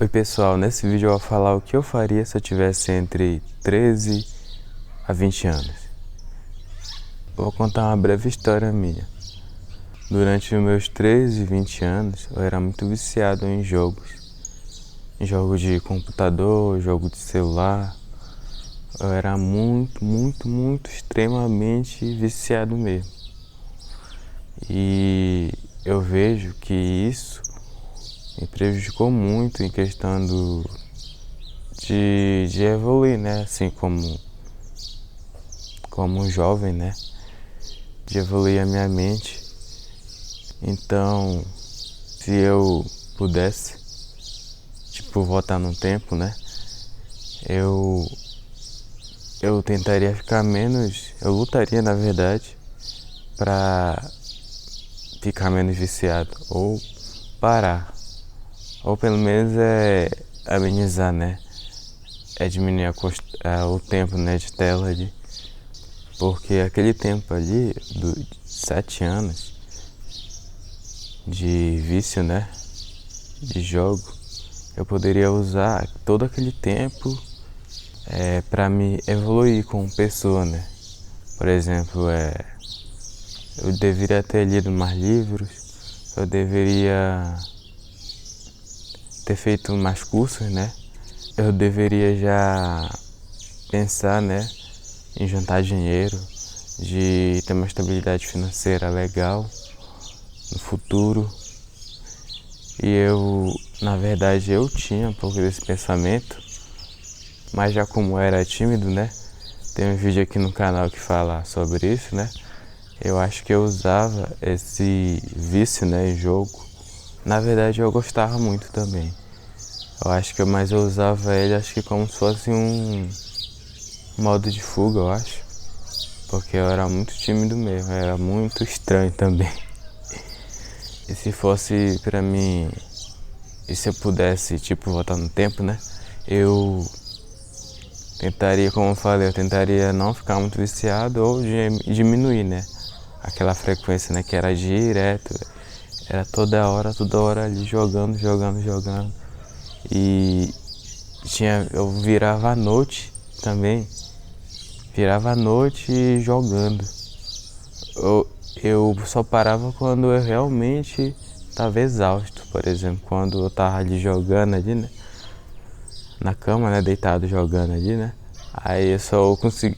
Oi pessoal, nesse vídeo eu vou falar o que eu faria se eu tivesse entre 13 a 20 anos. Vou contar uma breve história minha. Durante os meus 13 e 20 anos, eu era muito viciado em jogos. Em jogo de computador, jogo de celular. Eu era muito, extremamente viciado mesmo. E eu vejo que isso me prejudicou muito em questão de evoluir, né? Assim como jovem, né? De evoluir a minha mente. Então, se eu pudesse, voltar no tempo, né? Eu tentaria ficar menos, eu lutaria na verdade pra ficar menos viciado ou parar. Ou pelo menos amenizar, né? Diminuir o tempo, né, de tela ali. Porque aquele tempo ali, de 7 anos de vício, né? De jogo, eu poderia usar todo aquele tempo para me evoluir como pessoa, né? Por exemplo, eu deveria ter lido mais livros, eu deveria ter feito mais cursos, né? Eu deveria já pensar, né, em juntar dinheiro, de ter uma estabilidade financeira legal no futuro. E na verdade, eu tinha um pouco desse pensamento, mas já como era tímido, né? Tem um vídeo aqui no canal que fala sobre isso, né? Eu acho que eu usava esse vício, né, em jogo. Na verdade, eu gostava muito também. Eu acho que eu usava ele, acho que como se fosse um modo de fuga, eu acho. Porque eu era muito tímido mesmo, eu era muito estranho também. E se fosse pra mim, e se eu pudesse, voltar no tempo, né? Eu tentaria, como eu falei, eu tentaria não ficar muito viciado ou diminuir, né? Aquela frequência, né? Que era direto, era toda hora ali jogando. E eu virava à noite também, virava à noite jogando. Eu só parava quando eu realmente estava exausto, por exemplo, quando eu estava ali jogando ali, né? Na cama, né? Deitado jogando ali, né? Aí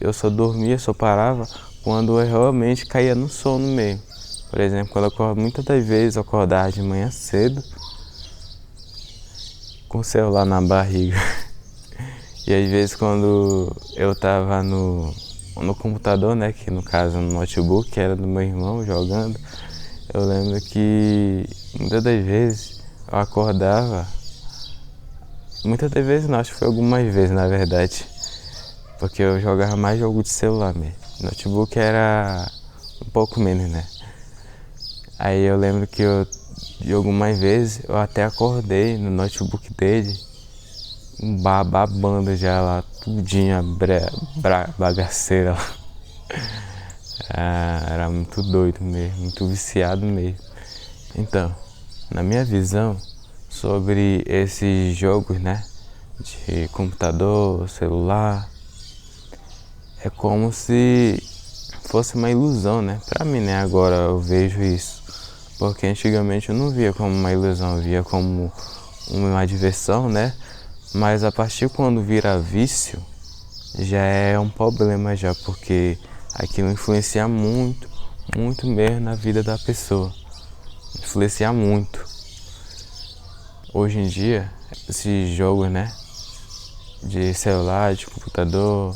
eu só dormia, só parava quando eu realmente caía no sono mesmo. Por exemplo, muitas das vezes eu acordava de manhã cedo com o celular na barriga. E às vezes quando eu tava no computador, né, que no caso no notebook, que era do meu irmão jogando, eu lembro que muitas das vezes eu acordava, muitas das vezes não, acho que foi algumas vezes na verdade, porque eu jogava mais jogo de celular mesmo. Notebook era um pouco menos, né? Aí eu lembro que de algumas vezes eu até acordei no notebook dele, babando já lá, tudinho, bagaceira lá. Era muito doido mesmo, muito viciado mesmo. Então, na minha visão sobre esses jogos, né, de computador, celular, é como se fosse uma ilusão, né? Pra mim, né, agora eu vejo isso. Porque antigamente eu não via como uma ilusão, eu via como uma diversão, né? Mas a partir quando vira vício, já é um problema já, porque aquilo influencia muito mesmo na vida da pessoa. Influencia muito. Hoje em dia, esses jogos, né? De celular, de computador,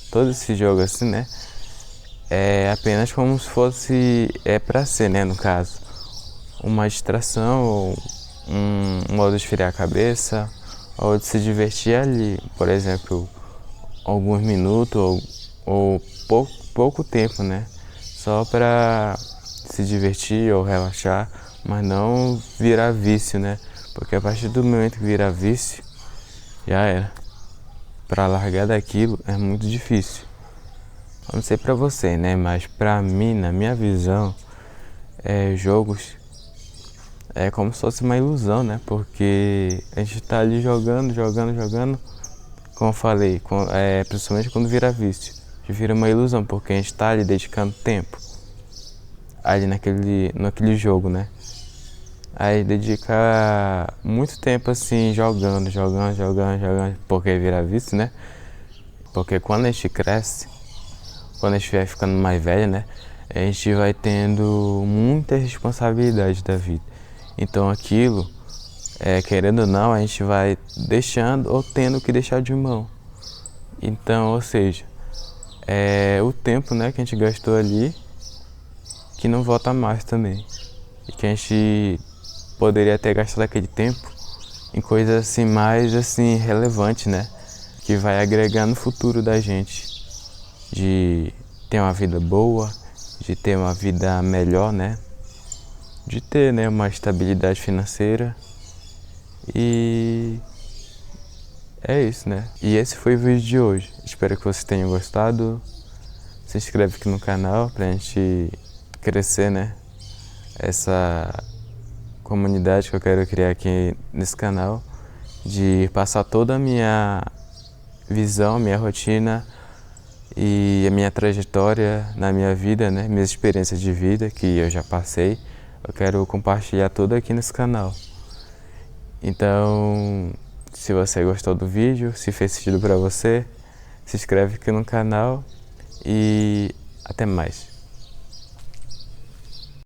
todos esses jogos assim, né? É apenas como se fosse, pra ser, né, no caso, uma distração, ou um modo de esfriar a cabeça, ou de se divertir ali, por exemplo, alguns minutos ou pouco tempo, né? Só para se divertir ou relaxar, mas não virar vício, né? Porque a partir do momento que virar vício, já era. Para largar daquilo é muito difícil. Eu não sei pra você, né? Mas pra mim, na minha visão, jogos é como se fosse uma ilusão, né? Porque a gente tá ali jogando, como eu falei, principalmente quando vira vício. Vira uma ilusão, porque a gente tá ali dedicando tempo ali naquele jogo, né? Aí dedica muito tempo assim jogando, porque vira vício, né? Porque quando a gente cresce, quando a gente vai ficando mais velho, né? A gente vai tendo muita responsabilidade da vida. Então aquilo, querendo ou não, a gente vai deixando ou tendo que deixar de mão. Então, ou seja, é o tempo, né, que a gente gastou ali que não volta mais também. E que a gente poderia ter gastado aquele tempo em coisas assim mais assim relevantes, né? Que vai agregar no futuro da gente. De ter uma vida boa, de ter uma vida melhor, né? De ter, né, uma estabilidade financeira. E é isso, né? E esse foi o vídeo de hoje. Espero que vocês tenham gostado. Se inscreve aqui no canal pra gente crescer, né? Essa comunidade que eu quero criar aqui nesse canal. De passar toda a minha visão, minha rotina e a minha trajetória na minha vida, né? Minhas experiências de vida que eu já passei. Eu quero compartilhar tudo aqui nesse canal. Então, se você gostou do vídeo, se fez sentido para você, se inscreve aqui no canal e até mais.